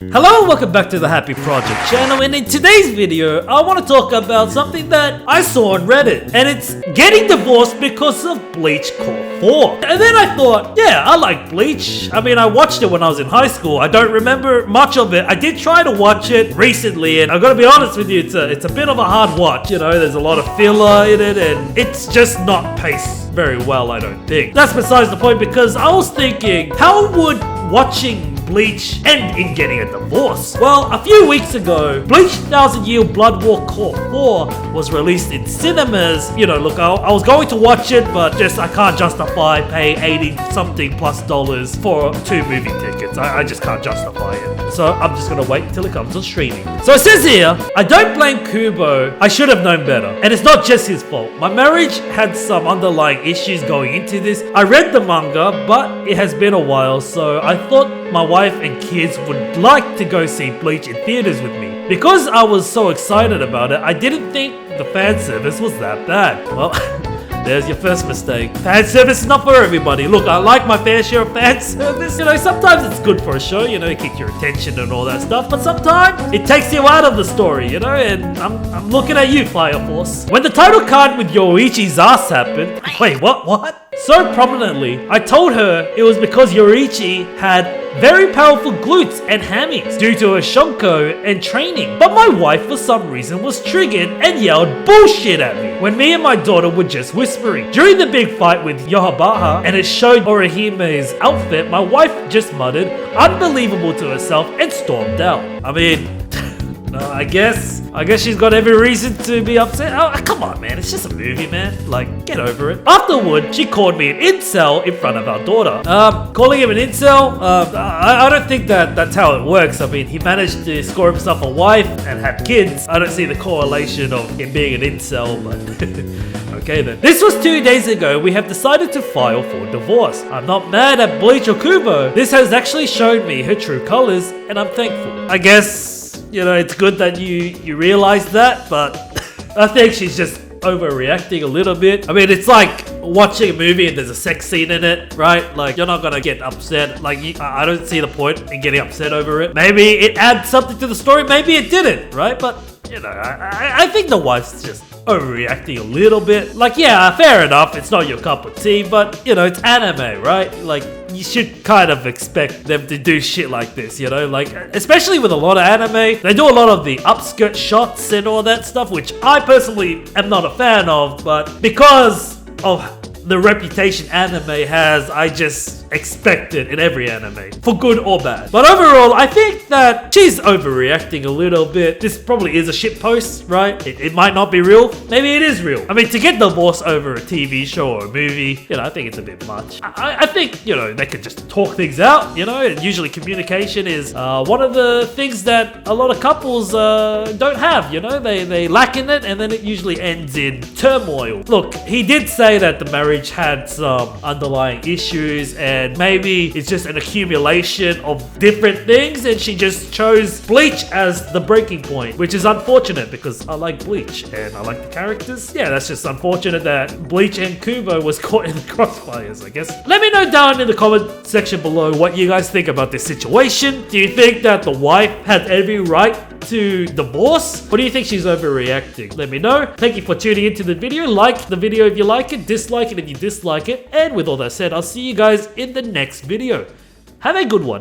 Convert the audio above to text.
Hello and welcome back to the Happy Project channel, and in today's video I want to talk about something that I saw on Reddit, and it's getting divorced because of Bleach Core 4. And then I thought, yeah, I like Bleach. I mean, I watched it when I was in high school. I don't remember much of it. I did try to watch it recently, and I've got to be honest with you, it's a bit of a hard watch. You know, there's a lot of filler in it, and it's just not paced very well, I don't think. That's besides the point, because I was thinking, how would watching Bleach end in getting a divorce? Well, a few weeks ago, Bleach 1000 Year Blood War Core 4 was released in cinemas. You know, look, I was going to watch it, but I can't justify paying $80 something plus for 2 movie tickets. I just can't justify it. So I'm just gonna wait until it comes on streaming. So it says here, I don't blame Kubo. I should have known better. And it's not just his fault. My marriage had some underlying issues going into this. I read the manga, but it has been a while, so I thought my wife and kids would like to go see Bleach in theaters with me. Because I was so excited about it, I didn't think the fan service was that bad. Well, there's your first mistake. Fan service is not for everybody. Look, I like my fair share of fan service. You know, sometimes it's good for a show, you know, it keeps your attention and all that stuff, but sometimes it takes you out of the story, you know, and I'm looking at you, Fire Force. When the title card with Yoichi's ass happened, wait, what? So prominently, I told her it was because Yoichi had very powerful glutes and hammies due to her shonko and training. But my wife for some reason was triggered and yelled bullshit at me when me and my daughter were just whispering. During the big fight with Yohabaha and it showed Orihime's outfit, my wife just muttered unbelievable to herself and stormed out. I mean, I guess she's got every reason to be upset. Oh, come on, man. It's just a movie, man. Like, get over it. Afterward, she called me an incel in front of our daughter. Calling him an incel? I don't think that's how it works. I mean, he managed to score himself a wife and have kids. I don't see the correlation of him being an incel, but okay then. This was 2 days ago. We have decided to file for divorce. I'm not mad at Bleach or Kubo. This has actually shown me her true colors, and I'm thankful. I guess, you know, it's good that you realize that, but I think she's just overreacting a little bit. I mean, it's like watching a movie and there's a sex scene in it, right? Like, you're not gonna get upset. Like, I don't see the point in getting upset over it. Maybe it adds something to the story, maybe it didn't, right? But, you know, I think the wife's just overreacting a little bit. Like, yeah, fair enough, it's not your cup of tea, but, you know, it's anime, right? Like, you should kind of expect them to do shit like this, you know? Like, especially with a lot of anime, they do a lot of the upskirt shots and all that stuff, which I personally am not a fan of, but because of the reputation anime has, I just expect it in every anime, for good or bad. But overall, I think that she's overreacting a little bit. This probably is a shit post, right? It might not be real. Maybe it is real. I mean, to get divorced over a TV show or a movie, you know, I think it's a bit much. I think, you know, they could just talk things out, you know, and usually communication is one of the things that a lot of couples don't have, you know, they lack in it, and then it usually ends in turmoil. Look, he did say that the marriage had some underlying issues, and maybe it's just an accumulation of different things, and she just chose Bleach as the breaking point, which is unfortunate because I like Bleach and I like the characters. Yeah, that's just unfortunate that Bleach and Kubo was caught in the crossfires, I guess. Let me know down in the comment section below what you guys think about this situation. Do you think that the wife had every right to divorce? Or do you think she's overreacting? Let me know. Thank you for tuning into the video. Like the video if you like it, dislike it if you dislike it, and with all that said, I'll see you guys in the next video. Have a good one.